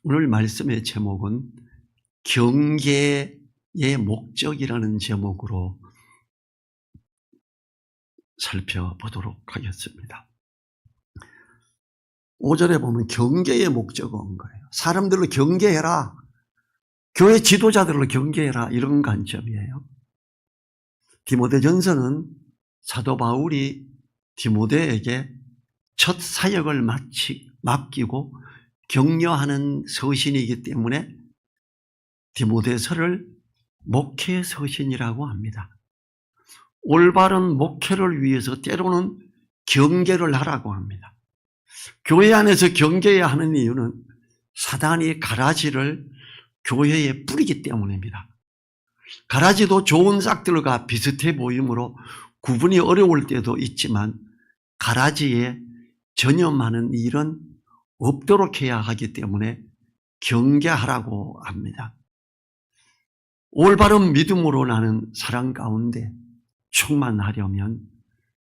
오늘 말씀의 제목은 경계의 목적이라는 제목으로 살펴보도록 하겠습니다. 5절에 보면 경계의 목적은 거예요. 사람들을 경계해라. 교회 지도자들을 경계해라. 이런 관점이에요. 디모데전서는 사도 바울이 디모데에게 첫 사역을 맡기고 격려하는 서신이기 때문에 디모데서를 목회 서신이라고 합니다. 올바른 목회를 위해서 때로는 경계를 하라고 합니다. 교회 안에서 경계해야 하는 이유는 사단이 가라지를 교회에 뿌리기 때문입니다. 가라지도 좋은 싹들과 비슷해 보이므로 구분이 어려울 때도 있지만 가라지에 전염하는 일은 없도록 해야 하기 때문에 경계하라고 합니다. 올바른 믿음으로 나는 사랑 가운데 충만하려면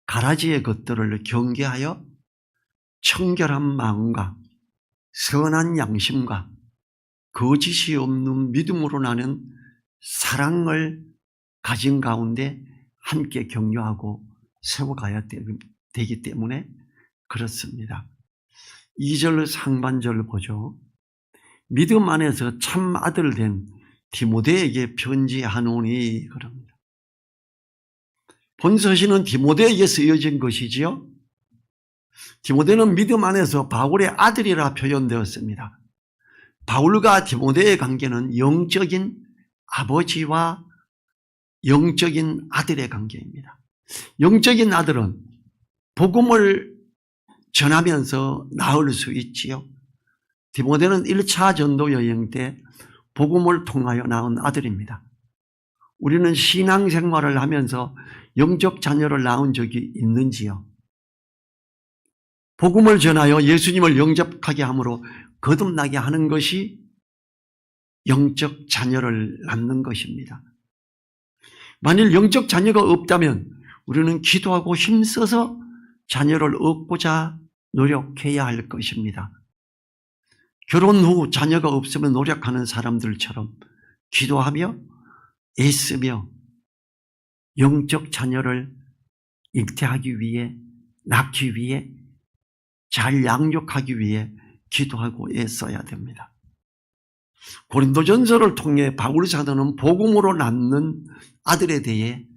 가라지의 것들을 경계하여 청결한 마음과 선한 양심과 거짓이 없는 믿음으로 나는 사랑을 가진 가운데 함께 격려하고 세워가야 되기 때문에 그렇습니다. 2절 상반절 보죠. 믿음 안에서 참 아들 된 디모데에게 편지하노니 그럽니다. 본 서신은 디모데에게 쓰여진 것이지요. 디모데는 믿음 안에서 바울의 아들이라 표현되었습니다. 바울과 디모데의 관계는 영적인 아버지와 영적인 아들의 관계입니다. 영적인 아들은 복음을 전하면서 나을 수 있지요. 디모데는 1차 전도 여행 때 복음을 통하여 낳은 아들입니다. 우리는 신앙생활을 하면서 영적 자녀를 낳은 적이 있는지요? 복음을 전하여 예수님을 영접하게 함으로 거듭나게 하는 것이 영적 자녀를 낳는 것입니다. 만일 영적 자녀가 없다면 우리는 기도하고 힘써서 자녀를 얻고자 노력해야 할 것입니다. 결혼 후 자녀가 없으면 노력하는 사람들처럼 기도하며 애쓰며 영적 자녀를 잉태하기 위해, 낳기 위해, 잘 양육하기 위해 기도하고 애써야 됩니다. 고린도전서를 통해 바울 사도는 복음으로 낳는 아들에 대해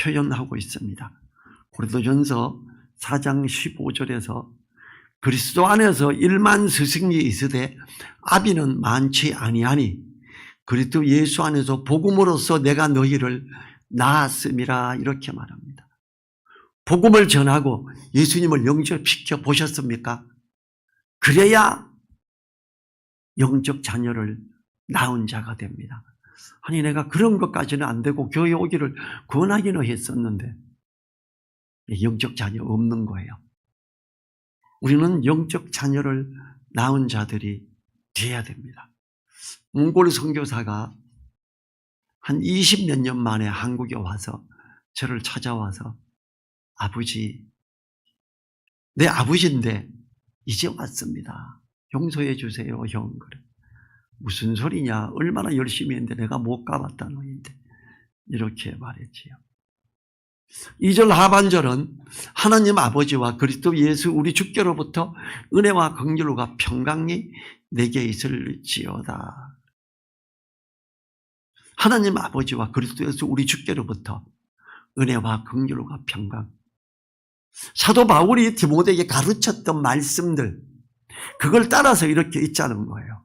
표현하고 있습니다. 고린도전서 4장 15절에서 그리스도 안에서 1만 스승이 있으되 아비는 많지 아니하니 그리스도 예수 안에서 복음으로써 내가 너희를 낳았음이라 이렇게 말합니다. 복음을 전하고 예수님을 영접시켜 보셨습니까? 그래야 영적 자녀를 낳은 자가 됩니다. 아니 내가 그런 것까지는 안 되고 교회 오기를 권하기는 했었는데 영적 자녀 없는 거예요. 우리는 영적 자녀를 낳은 자들이 돼야 됩니다. 몽골 선교사가 한 20몇 년 만에 한국에 와서 저를 찾아와서 아버지, 내 아버지인데 이제 왔습니다. 용서해 주세요, 형. 그래. 무슨 소리냐? 얼마나 열심히 했는데 내가 못 가봤다 너인데. 이렇게 말했지요. 2절 하반절은 하나님 아버지와 그리스도 예수 우리 주께로부터 은혜와 긍휼과 평강이 내게 있을지어다. 하나님 아버지와 그리스도 예수 우리 주께로부터 은혜와 긍휼과 평강. 사도 바울이 디모데에게 가르쳤던 말씀들, 그걸 따라서 이렇게 있자는 거예요.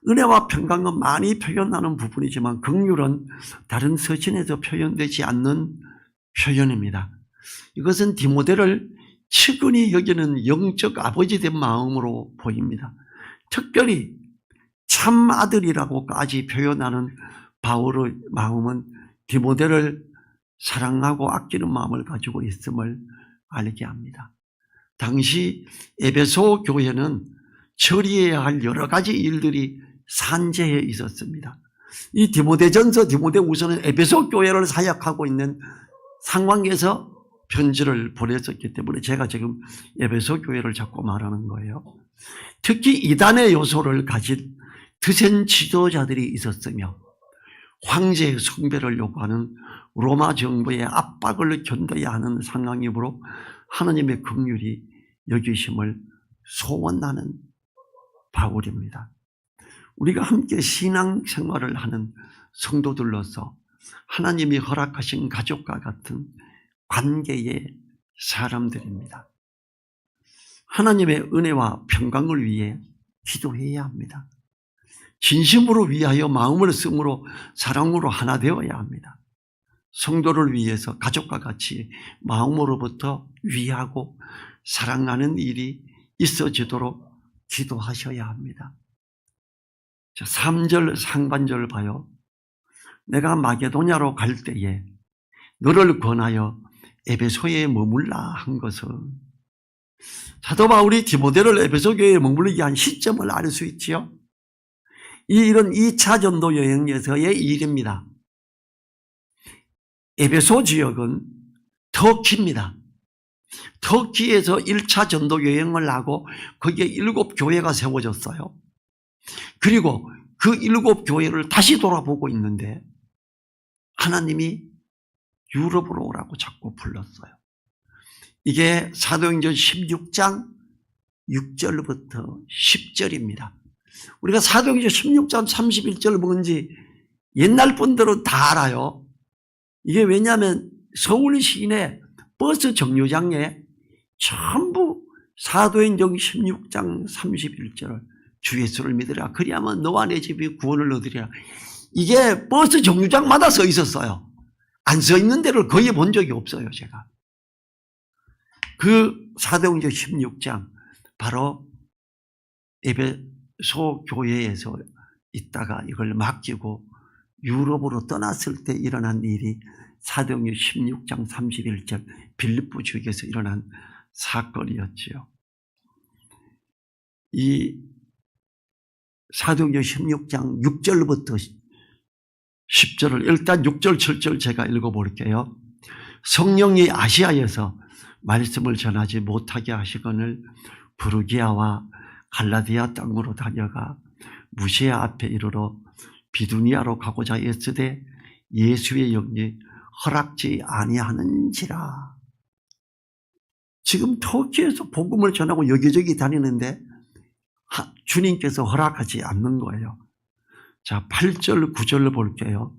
은혜와 평강은 많이 표현하는 부분이지만 긍휼은 다른 서신에서 표현되지 않는 표현입니다. 이것은 디모데를 측은히 여기는 영적 아버지 된 마음으로 보입니다. 특별히 참 아들이라고까지 표현하는 바울의 마음은 디모데를 사랑하고 아끼는 마음을 가지고 있음을 알게 합니다. 당시 에베소 교회는 처리해야 할 여러 가지 일들이 산재해 있었습니다. 이 디모데전서, 디모데후서는 에베소 교회를 사역하고 있는 상황에서 편지를 보냈었기 때문에 제가 지금 에베소 교회를 자꾸 말하는 거예요. 특히 이단의 요소를 가진 드센 지도자들이 있었으며 황제의 숭배를 요구하는 로마 정부의 압박을 견뎌야 하는 상황이므로 하나님의 긍휼이 여기심을 소원하는 바울입니다. 우리가 함께 신앙생활을 하는 성도들로서 하나님이 허락하신 가족과 같은 관계의 사람들입니다. 하나님의 은혜와 평강을 위해 기도해야 합니다. 진심으로 위하여 마음을 쓰므로 사랑으로 하나 되어야 합니다. 성도를 위해서 가족과 같이 마음으로부터 위하고 사랑하는 일이 있어지도록 기도하셔야 합니다. 자, 3절 상반절 봐요. 내가 마게도냐로 갈 때에 너를 권하여 에베소에 머물라 한 것은, 사도 바울이 디모데를 에베소 교회에 머물게 한 시점을 알 수 있지요. 이런 2차 전도 여행에서의 일입니다. 에베소 지역은 터키입니다. 터키에서 1차 전도 여행을 하고 거기에 7교회가 세워졌어요. 그리고 그 7교회를 다시 돌아보고 있는데 하나님이 유럽으로 오라고 자꾸 불렀어요. 이게 사도행전 16장 6절부터 10절입니다. 우리가 사도행전 16장 31절 뭔지 옛날 분들은 다 알아요. 이게 왜냐하면 서울 시내 버스 정류장에 전부 사도행전 16장 31절을 주 예수를 믿으라. 그리하면 너와 내 집이 구원을 얻으리라. 이게 버스 정류장마다 써 있었어요. 안 써 있는 데를 거의 본 적이 없어요, 제가. 그 사도행전 16장 바로 에베소 교회에서 있다가 이걸 맡기고 유럽으로 떠났을 때 일어난 일이 사도행전 16장 31절 빌립보 지역에서 일어난 사건이었지요. 이 사도행전 16장 6절부터 10절을 일단 6절 7절 제가 읽어볼게요. 성령이 아시아에서 말씀을 전하지 못하게 하시거늘 부르기아와 갈라디아 땅으로 다녀가 무시아 앞에 이르러 비두니아로 가고자 애쓰되 예수의 영이 허락지 아니하는지라. 지금 터키에서 복음을 전하고 여기저기 다니는데 주님께서 허락하지 않는 거예요. 자, 8절 9절을 볼게요.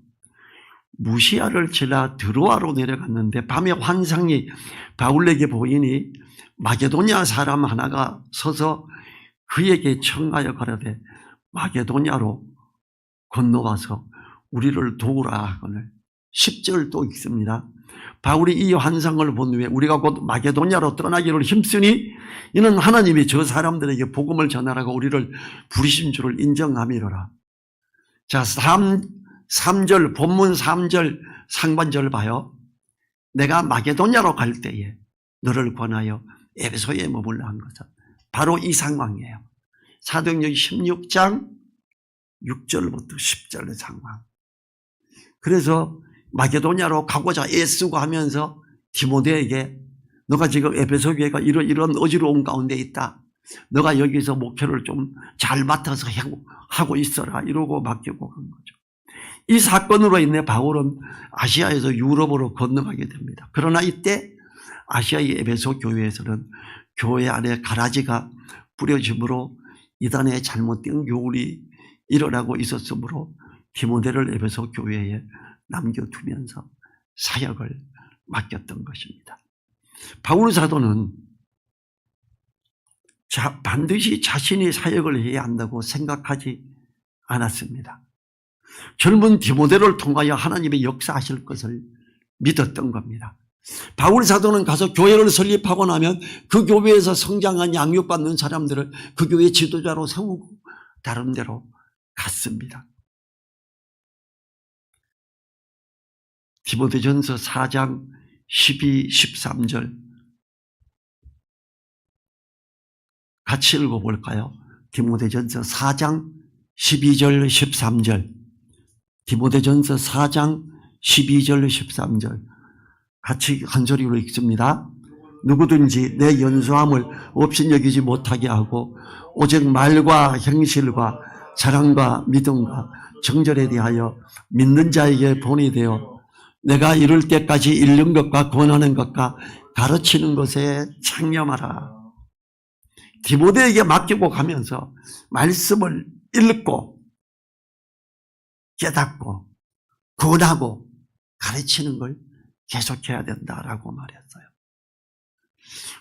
무시아를 지나 드로아로 내려갔는데 밤에 환상이 바울에게 보이니 마게도냐 사람 하나가 서서 그에게 청하여 가라되 마게도냐로 건너와서 우리를 도우라 하거늘. 10절 또 읽습니다. 바울이 이 환상을 본 후에 우리가 곧 마게도냐로 떠나기를 힘쓰니 이는 하나님이 저 사람들에게 복음을 전하라고 우리를 부르신 줄을 인정함이로라. 자, 3절 본문 3절 상반절 봐요. 내가 마게도냐로 갈 때에 너를 권하여 에베소에 머물라 한 것은 바로 이 상황이에요. 사도행전 16장 6절부터 10절의 상황. 그래서 마게도냐로 가고자 애쓰고 하면서 디모데에게 너가 지금 에베소 교회가 이런 어지러운 가운데 있다. 너가 여기서 목회를 좀 잘 맡아서 하고 있어라. 이러고 맡기고 간 거죠. 이 사건으로 인해 바울은 아시아에서 유럽으로 건너가게 됩니다. 그러나 이때 아시아의 에베소 교회에서는 교회 안에 가라지가 뿌려짐으로 이단의 잘못된 교훈이 일어나고 있었으므로 디모데를 에베소 교회에 남겨두면서 사역을 맡겼던 것입니다. 바울 사도는 반드시 자신이 사역을 해야 한다고 생각하지 않았습니다. 젊은 디모데를 통하여 하나님의 역사하실 것을 믿었던 겁니다. 바울 사도는 가서 교회를 설립하고 나면 그 교회에서 성장한 양육받는 사람들을 그 교회 지도자로 세우고 다른 데로 갔습니다. 디모데전서 4장 12, 13절 같이 읽어볼까요? 디모데전서 4장 12절 13절 디모데전서 4장 12절 13절 같이 한 소리로 읽습니다. 누구든지 내 연소함을 없인 여기지 못하게 하고 오직 말과 행실과 사랑과 믿음과 정절에 대하여 믿는 자에게 본이 되어 내가 이룰 때까지 읽는 것과 권하는 것과 가르치는 것에 창념하라. 디모데에게 맡기고 가면서 말씀을 읽고 깨닫고 권하고 가르치는 걸 계속해야 된다라고 말했어요.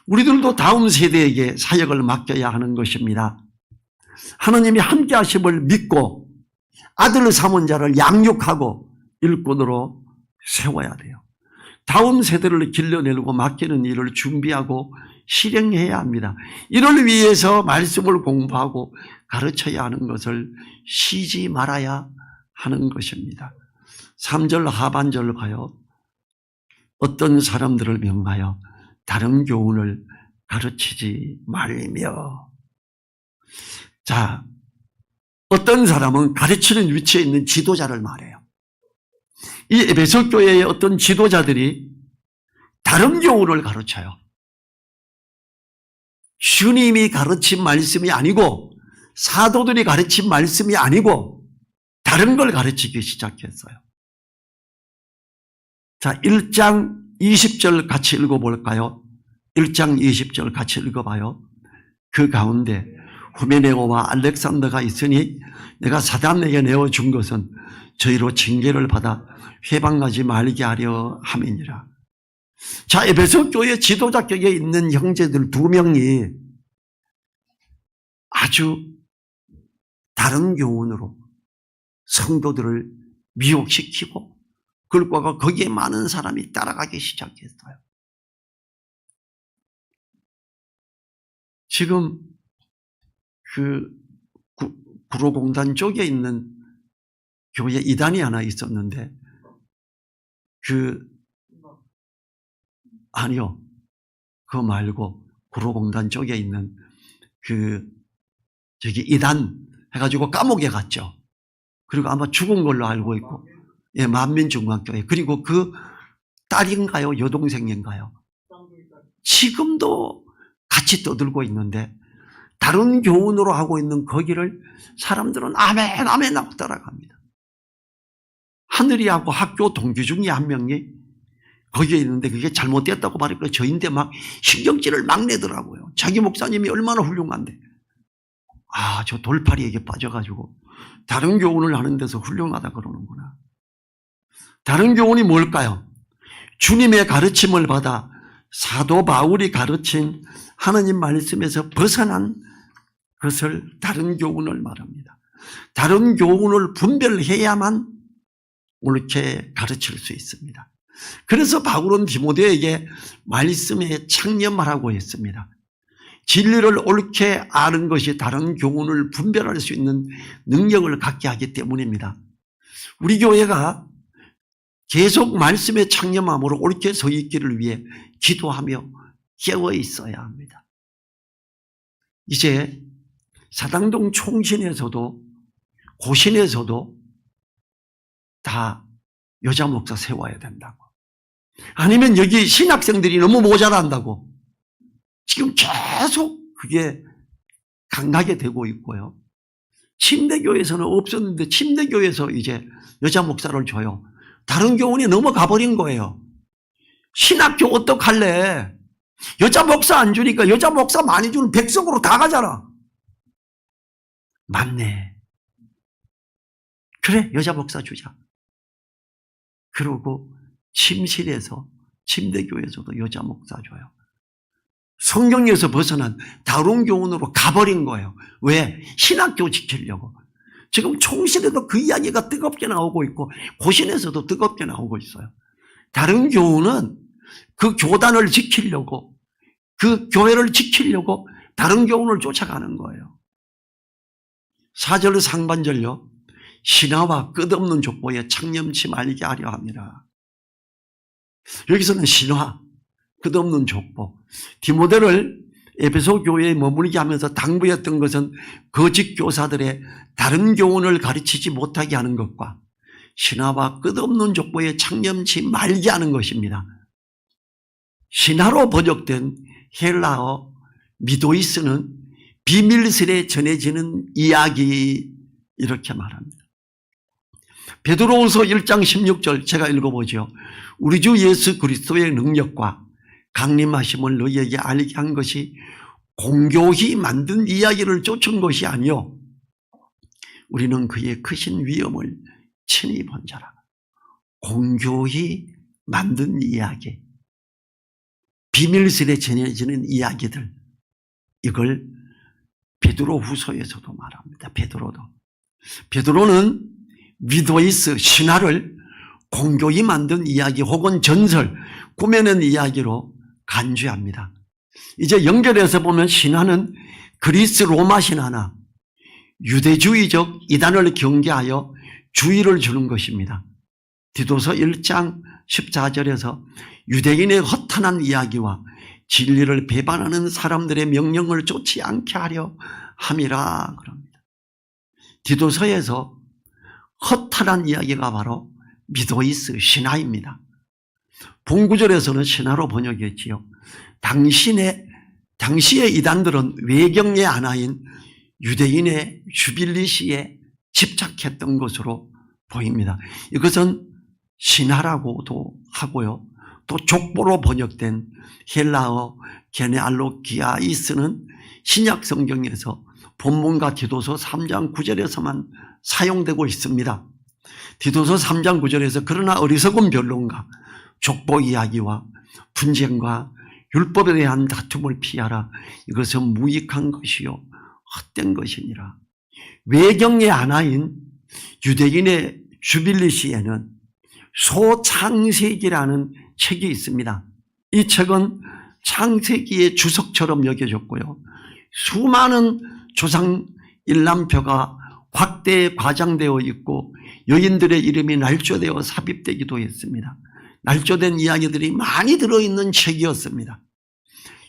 우리들도 다음 세대에게 사역을 맡겨야 하는 것입니다. 하나님이 함께 하심을 믿고 아들 삼은 자를 양육하고 일꾼으로 세워야 돼요. 다음 세대를 길러내고 맡기는 일을 준비하고 실행해야 합니다. 이를 위해서 말씀을 공부하고 가르쳐야 하는 것을 쉬지 말아야 하는 것입니다. 3절 하반절을 봐요. 어떤 사람들을 명하여 다른 교훈을 가르치지 말며. 자, 어떤 사람은 가르치는 위치에 있는 지도자를 말해요. 이 에베소 교회의 어떤 지도자들이 다른 교훈을 가르쳐요. 주님이 가르친 말씀이 아니고 사도들이 가르친 말씀이 아니고 다른 걸 가르치기 시작했어요. 자, 1장 20절 같이 읽어볼까요? 1장 20절 같이 읽어봐요. 그 가운데 후메네오와 알렉산더가 있으니 내가 사단에게 내어준 것은 저희로 징계를 받아 회방하지 말게 하려 함이니라. 자, 에베소 교회 지도자격에 있는 형제들 2명이 아주 다른 교훈으로 성도들을 미혹시키고 그걸과 거기에 많은 사람이 따라가기 시작했어요. 지금 그 구로공단 쪽에 있는 교회 이단이 하나 있었는데 아니요. 그거 말고 구로공단 쪽에 있는 저기 이단 해가지고 감옥에 갔죠. 그리고 아마 죽은 걸로 알고 있고, 예, 만민중앙교회. 그리고 그 딸인가요? 여동생인가요? 지금도 같이 떠들고 있는데 다른 교훈으로 하고 있는 거기를 사람들은 아멘 아멘 하고 따라갑니다. 하늘이하고 학교 동기 중에 한 명이 거기에 있는데 그게 잘못됐다고 말했고 저인데 막 신경질을 막 내더라고요. 자기 목사님이 얼마나 훌륭한데. 아, 저 돌팔이에게 빠져가지고 다른 교훈을 하는 데서 훌륭하다 그러는구나. 다른 교훈이 뭘까요? 주님의 가르침을 받아 사도 바울이 가르친 하나님 말씀에서 벗어난 것을 다른 교훈을 말합니다. 다른 교훈을 분별해야만 옳게 가르칠 수 있습니다. 그래서 바울은 디모데에게 말씀에 창념하라고 했습니다. 진리를 옳게 아는 것이 다른 교훈을 분별할 수 있는 능력을 갖게 하기 때문입니다. 우리 교회가 계속 말씀에 창념함으로 옳게 서 있기를 위해 기도하며 깨어 있어야 합니다. 이제 사당동 총신에서도 고신에서도 다 여자 목사 세워야 된다고. 아니면 여기 신학생들이 너무 모자란다고. 지금 계속 그게 강하게 되고 있고요. 침대교회에서는 없었는데 침대교회에서 이제 여자 목사를 줘요. 다른 교훈이 넘어가 버린 거예요. 신학교 어떡할래? 여자 목사 안 주니까 여자 목사 많이 주는 백석으로 다 가잖아. 맞네. 그래, 여자 목사 주자. 그러고 침실에서 침대교회에서도 여자 목사 줘요. 성경에서 벗어난 다른 교훈으로 가버린 거예요. 왜? 신학교 지키려고. 지금 총실에도 그 이야기가 뜨겁게 나오고 있고 고신에서도 뜨겁게 나오고 있어요. 다른 교훈은 그 교단을 지키려고, 그 교회를 지키려고 다른 교훈을 쫓아가는 거예요. 4절 상반절요. 신화와 끝없는 족보에 창념치 말게 하려 합니다. 여기서는 신화, 끝없는 족보. 디모데를 에베소 교회에 머물게 하면서 당부했던 것은 거짓 교사들의 다른 교훈을 가르치지 못하게 하는 것과 신화와 끝없는 족보에 창념치 말게 하는 것입니다. 신화로 번역된 헬라어 미도이스는 비밀스레 전해지는 이야기 이렇게 말합니다. 베드로후서 1장 16절 제가 읽어보죠. 우리 주 예수 그리스도의 능력과 강림하심을 너희에게 알게 한 것이 공교히 만든 이야기를 쫓은 것이 아니요 우리는 그의 크신 위엄을 친히 본 자라. 공교히 만든 이야기, 비밀스레 전해지는 이야기들, 이걸 베드로후서에서도 말합니다. 베드로는 미도이스 신화를 공교히 만든 이야기 혹은 전설, 꾸며낸 이야기로 간주합니다. 이제 연결해서 보면 신화는 그리스 로마 신화나 유대주의적 이단을 경계하여 주의를 주는 것입니다. 디도서 1장 14절에서 유대인의 허탄한 이야기와 진리를 배반하는 사람들의 명령을 쫓지 않게 하려 함이라 그럽니다. 디도서에서 허탄한 이야기가 바로 미도이스 신화입니다. 본구절에서는 신화로 번역했지요. 당시의 이단들은 외경의 하나인 유대인의 주빌리시에 집착했던 것으로 보입니다. 이것은 신화라고도 하고요. 또 족보로 번역된 헬라어 게네알로기아이스는 신약 성경에서 본문과 디도서 3장 9절에서만 사용되고 있습니다. 디도서 3장 9절에서 그러나 어리석은 변론과 족보 이야기와 분쟁과 율법에 대한 다툼을 피하라. 이것은 무익한 것이요 헛된 것이니라. 외경의 하나인 유대인의 주빌리시에는 소창세기라는 책이 있습니다. 이 책은 창세기의 주석처럼 여겨졌고요. 수많은 조상 일람표가 확대 과장되어 있고 여인들의 이름이 날조되어 삽입되기도 했습니다. 날조된 이야기들이 많이 들어있는 책이었습니다.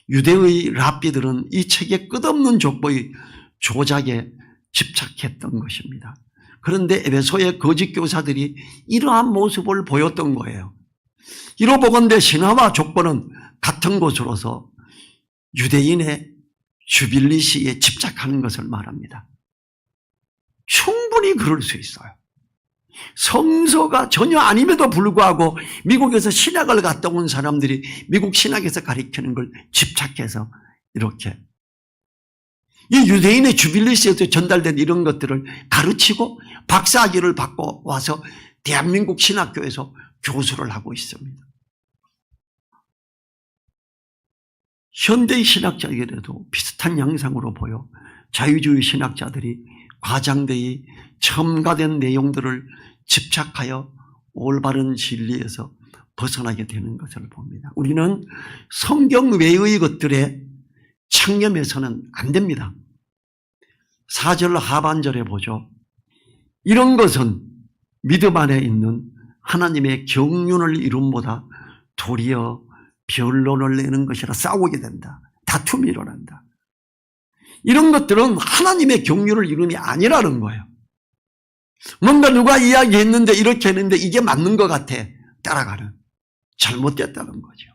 유대의 랍비들은 이 책의 끝없는 족보의 조작에 집착했던 것입니다. 그런데 에베소의 거짓 교사들이 이러한 모습을 보였던 거예요. 이로보건대 신화와 족보는 같은 것으로서 유대인의 주빌리시에 집착하는 것을 말합니다. 충분히 그럴 수 있어요. 성서가 전혀 아님에도 불구하고 미국에서 신학을 갔다 온 사람들이 미국 신학에서 가르치는 걸 집착해서 이렇게 이 유대인의 주빌리시에서 전달된 이런 것들을 가르치고 박사학위를 받고 와서 대한민국 신학교에서 교수를 하고 있습니다. 현대의 신학자에게도 비슷한 양상으로 보여 자유주의 신학자들이 과장되이 첨가된 내용들을 집착하여 올바른 진리에서 벗어나게 되는 것을 봅니다. 우리는 성경 외의 것들에 창념해서는 안 됩니다. 4절 하반절에 보죠. 이런 것은 믿음 안에 있는 하나님의 경륜을 이룸보다 도리어 변론을 내는 것이라 싸우게 된다. 다툼이 일어난다. 이런 것들은 하나님의 경륜을 이룸이 아니라는 거예요. 뭔가 누가 이야기했는데 이렇게 했는데 이게 맞는 것 같아. 따라가는. 잘못됐다는 거죠.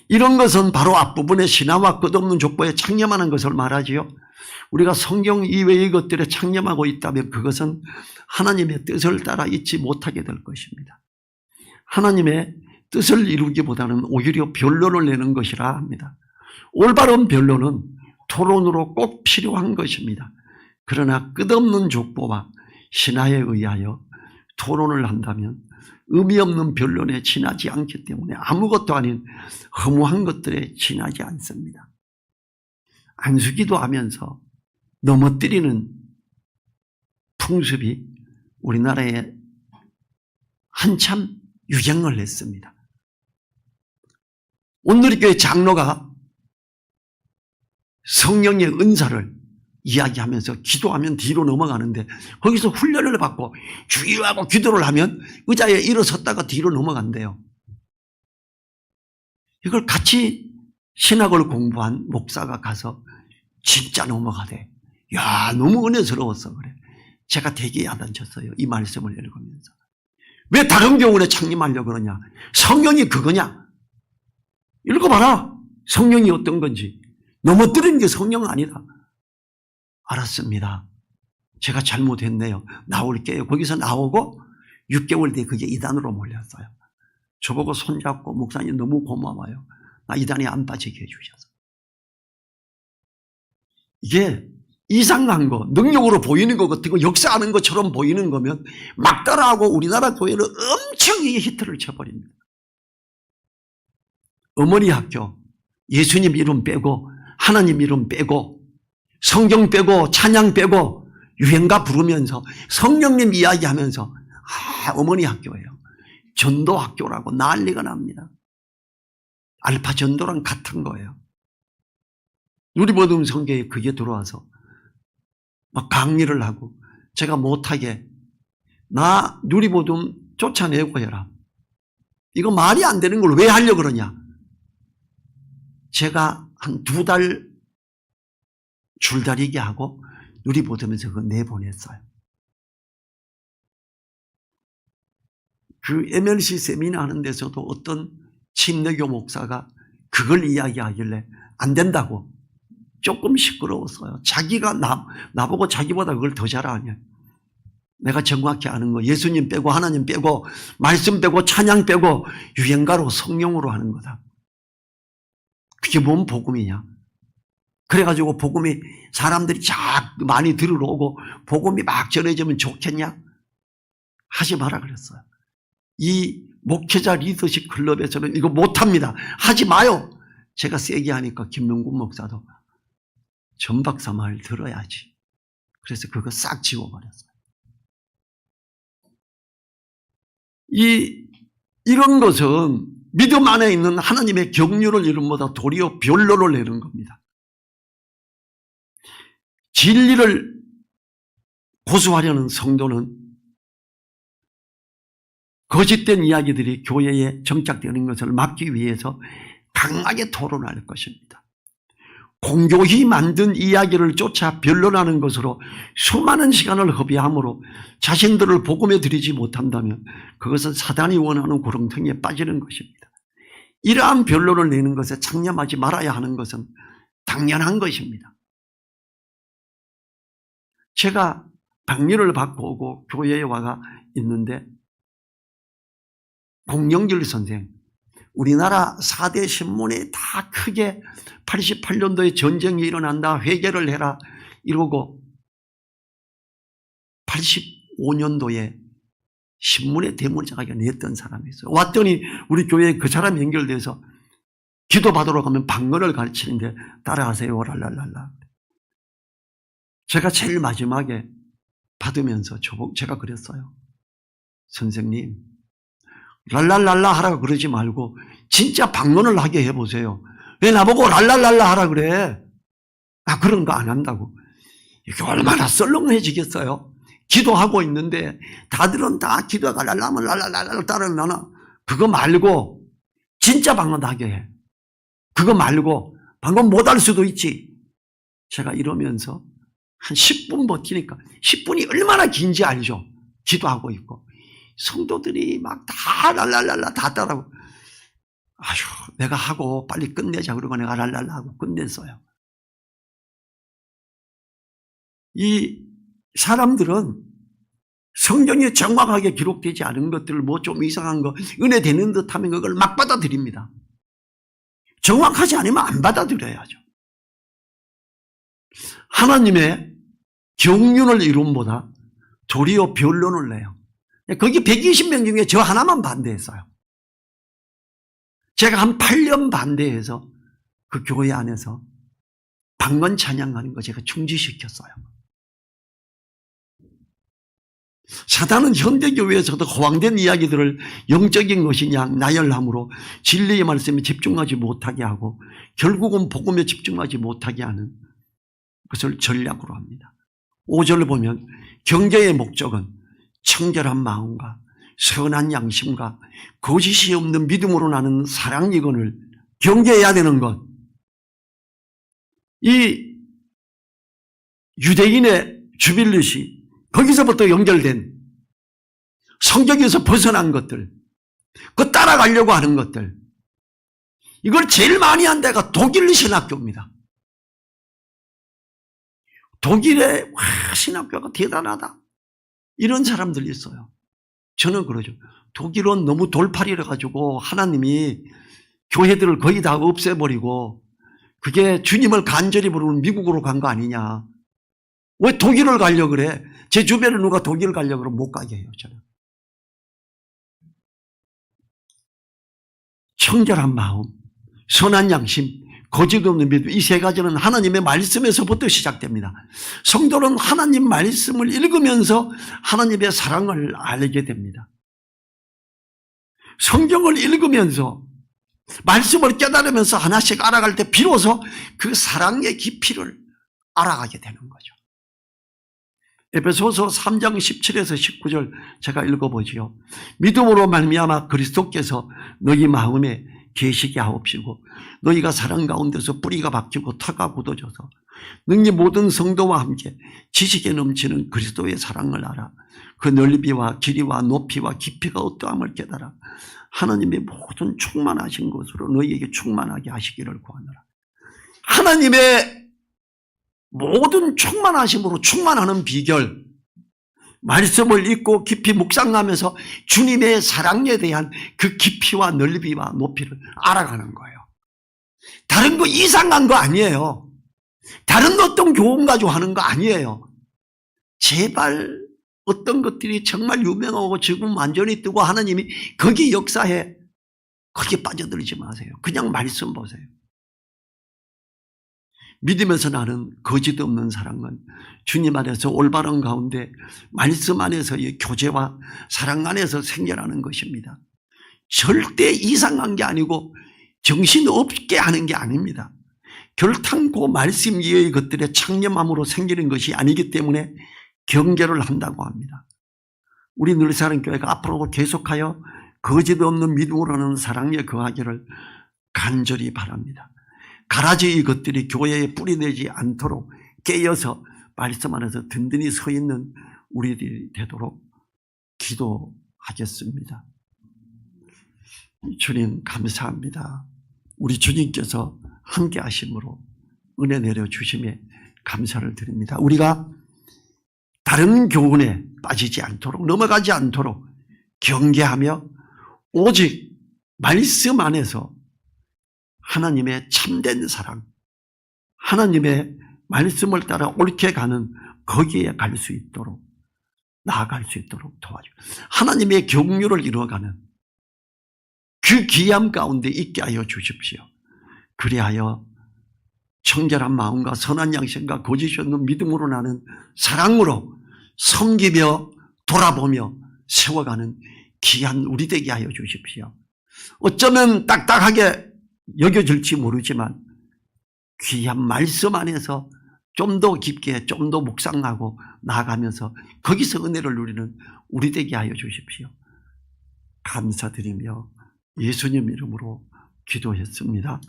이런 것은 바로 앞부분의 신화와 끝없는 족보에 창념하는 것을 말하지요. 우리가 성경 이외의 것들에 창념하고 있다면 그것은 하나님의 뜻을 따라 있지 못하게 될 것입니다. 하나님의 뜻을 이루기보다는 오히려 변론을 내는 것이라 합니다. 올바른 변론은 토론으로 꼭 필요한 것입니다. 그러나 끝없는 족보와 신화에 의하여 토론을 한다면 의미 없는 변론에 지나지 않기 때문에 아무것도 아닌 허무한 것들에 지나지 않습니다. 안수기도 하면서 넘어뜨리는 풍습이 우리나라에 한참 유행을 했습니다. 온누리교회 장로가 성령의 은사를 이야기하면서 기도하면 뒤로 넘어가는데 거기서 훈련을 받고 주의하고 기도를 하면 의자에 일어섰다가 뒤로 넘어간대요. 이걸 같이 신학을 공부한 목사가 가서 진짜 넘어가대. 야, 너무 은혜스러웠어. 그래. 제가 되게 야단쳤어요. 이 말씀을 읽으면서. 왜 다른 교훈에 창림하려고 그러냐? 성경이 그거냐? 읽어봐라. 성령이 어떤 건지. 넘어뜨리는 게 성령 아니다. 알았습니다. 제가 잘못했네요. 나올게요. 거기서 나오고 6개월 뒤에 그게 이단으로 몰렸어요. 저보고 손잡고 목사님 너무 고마워요. 나 이단에 안 빠지게 해주셔서. 이게 이상한 거, 능력으로 보이는 것 같고 역사하는 것처럼 보이는 거면 막 따라하고 우리나라 교회는 엄청 이 히트를 쳐버립니다. 어머니 학교, 예수님 이름 빼고 하나님 이름 빼고 성경 빼고 찬양 빼고 유행가 부르면서 성령님 이야기하면서 어머니 학교예요. 전도 학교라고 난리가 납니다. 알파 전도랑 같은 거예요. 누리보듬 성교에 그게 들어와서 막 강의를 하고 제가 못하게 나 누리보듬 쫓아내고 해라. 이거 말이 안 되는 걸 왜 하려고 그러냐. 제가 한 2달 줄다리기 하고 누리보듬에서 그거 내보냈어요. 그 MLC 세미나 하는 데서도 어떤 침례교 목사가 그걸 이야기하길래 안 된다고 조금 시끄러웠어요. 자기가 나보고 자기보다 그걸 더 잘하냐. 내가 정확히 아는 거 예수님 빼고 하나님 빼고 말씀 빼고 찬양 빼고 유행가로 성령으로 하는 거다. 그게 뭔 복음이냐. 그래가지고 복음이 사람들이 많이 들으러 오고 복음이 막 전해지면 좋겠냐. 하지 마라 그랬어요. 이 목회자 리더십 클럽에서는 이거 못합니다. 하지 마요. 제가 세게 하니까 김명국 목사도 전박사 말 들어야지. 그래서 그거 싹 지워버렸어요. 이런 것은 믿음 안에 있는 하나님의 경륜을 이름보다 도리어 변론을 내는 겁니다. 진리를 고수하려는 성도는 거짓된 이야기들이 교회에 정착되는 것을 막기 위해서 강하게 토론할 것입니다. 공교히 만든 이야기를 쫓아 변론하는 것으로 수많은 시간을 허비함으로 자신들을 복음에 들이지 못한다면 그것은 사단이 원하는 구렁텅이에 빠지는 것입니다. 이러한 변론을 내는 것에 창념하지 말아야 하는 것은 당연한 것입니다. 제가 방문을 받고 오고 교회에 와가 있는데 공영길 선생, 우리나라 4대 신문에 다 크게 88년도에 전쟁이 일어난다, 회개를 해라 이러고 85년도에 신문에 대문자가 냈던 사람이 있어요. 왔더니 우리 교회에 그 사람이 연결돼서 기도받으러 가면 방언을 가르치는데 따라하세요 랄랄랄라. 제가 제일 마지막에 받으면서 제가 그랬어요. 선생님 랄랄랄라 하라고 그러지 말고 진짜 방언을 하게 해보세요. 왜 나보고 랄랄랄라 하라 그래? 그런 거 안 한다고. 이게 얼마나 썰렁해지겠어요. 기도하고 있는데 다들은 다 기도가 랄라면 랄랄랄라 따르면 그거 말고 진짜 방언하게 해. 그거 말고 방언 못할 수도 있지. 제가 이러면서 한 10분 버티니까 10분이 얼마나 긴지 알죠. 기도하고 있고 성도들이 막 다 랄랄랄라 다 따라하고 아휴 내가 하고 빨리 끝내자 그러고 내가 랄랄라 하고 끝냈어요. 이 사람들은 성경에 정확하게 기록되지 않은 것들을 뭐 좀 이상한 거 은혜 되는 듯 하면 그걸 막 받아들입니다. 정확하지 않으면 안 받아들여야죠. 하나님의 경륜을 이룸보다 도리어 변론을 내요. 거기 120명 중에 저 하나만 반대했어요. 제가 한 8년 반대해서 그 교회 안에서 방언 찬양하는 거 제가 중지시켰어요. 사단은 현대교회에서도 허황된 이야기들을 영적인 것이냐 나열함으로 진리의 말씀에 집중하지 못하게 하고 결국은 복음에 집중하지 못하게 하는 것을 전략으로 합니다. 5절을 보면 경계의 목적은 청결한 마음과 선한 양심과 거짓이 없는 믿음으로 나는 사랑이건을 경계해야 되는 것. 이 유대인의 주빌릿이 거기서부터 연결된 성경에서 벗어난 것들, 그 따라가려고 하는 것들, 이걸 제일 많이 한 데가 독일 신학교입니다. 독일의 신학교가 대단하다. 이런 사람들이 있어요. 저는 그러죠. 독일은 너무 돌팔이라 가지고 하나님이 교회들을 거의 다 없애버리고 그게 주님을 간절히 부르는 미국으로 간 거 아니냐. 왜 독일을 가려고 그래? 제 주변에 누가 독일 가려고 그러면 못 가게 해요. 저는. 청결한 마음, 선한 양심, 거짓 없는 믿음, 이 세 가지는 하나님의 말씀에서부터 시작됩니다. 성도는 하나님 말씀을 읽으면서 하나님의 사랑을 알게 됩니다. 성경을 읽으면서 말씀을 깨달으면서 하나씩 알아갈 때 비로소 그 사랑의 깊이를 알아가게 되는 거죠. 에베소서 3장 17에서 19절 제가 읽어보지요. 믿음으로 말미암아 그리스도께서 너희 마음에 계시게 하옵시고 너희가 사랑 가운데서 뿌리가 박히고 터가 굳어져서 능히 모든 성도와 함께 지식에 넘치는 그리스도의 사랑을 알아 그 넓이와 길이와 높이와 깊이가 어떠함을 깨달아 하나님의 모든 충만하신 것으로 너희에게 충만하게 하시기를 구하노라. 하나님의 모든 충만하심으로 충만하는 비결, 말씀을 읽고 깊이 묵상하면서 주님의 사랑에 대한 그 깊이와 넓이와 높이를 알아가는 거예요. 다른 거 이상한 거 아니에요. 다른 어떤 교훈 가지고 하는 거 아니에요. 제발 어떤 것들이 정말 유명하고 지금 완전히 뜨고 하나님이 거기 역사에 거기에 빠져들지 마세요. 그냥 말씀 보세요. 믿으면서 나는 거짓 없는 사랑은 주님 안에서 올바른 가운데 말씀 안에서의 교제와 사랑 안에서 생겨나는 것입니다. 절대 이상한 게 아니고 정신없게 하는 게 아닙니다. 결탄코 말씀 이외의 것들의 창념함으로 생기는 것이 아니기 때문에 경계를 한다고 합니다. 우리 늘사랑교회가 앞으로도 계속하여 거짓 없는 믿음으로 하는 사랑에 거하기를 간절히 바랍니다. 가라지 이것들이 교회에 뿌리내지 않도록 깨어서 말씀 안에서 든든히 서 있는 우리들이 되도록 기도하겠습니다. 주님 감사합니다. 우리 주님께서 함께 하심으로 은혜 내려주심에 감사를 드립니다. 우리가 다른 교훈에 빠지지 않도록 넘어가지 않도록 경계하며 오직 말씀 안에서 하나님의 참된 사랑, 하나님의 말씀을 따라 옳게 가는 거기에 갈 수 있도록 나아갈 수 있도록 도와주고 하나님의 경륜을 이루어가는 그 귀함 가운데 있게 하여 주십시오. 그리하여 청결한 마음과 선한 양심과 거짓이 없는 믿음으로 나는 사랑으로 섬기며 돌아보며 세워가는 귀한 우리 되게 하여 주십시오. 어쩌면 딱딱하게 여겨질지 모르지만 귀한 말씀 안에서 좀 더 깊게 좀 더 묵상하고 나아가면서 거기서 은혜를 누리는 우리 되게 하여 주십시오. 감사드리며 예수님 이름으로 기도했습니다.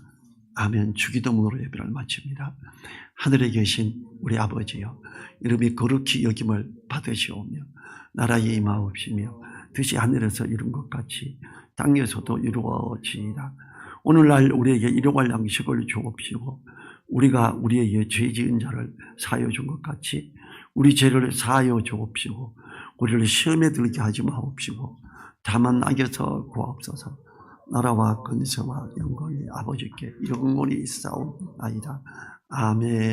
아멘. 주기도문으로 예배를 마칩니다. 하늘에 계신 우리 아버지여, 이름이 거룩히 여김을 받으시오며 나라에 임하옵시며 뜻이 하늘에서 이룬 것 같이 땅에서도 이루어지이다. 오늘날 우리에게 일용할 양식을 주옵시고 우리가 우리에게 죄 지은 자를 사하여 준 것 같이 우리 죄를 사하여 주옵시고 우리를 시험에 들게 하지 마옵시고 다만 악에서 구하옵소서. 나라와 근세와 영광이 아버지께 영원히 있사옵나이다. 아멘.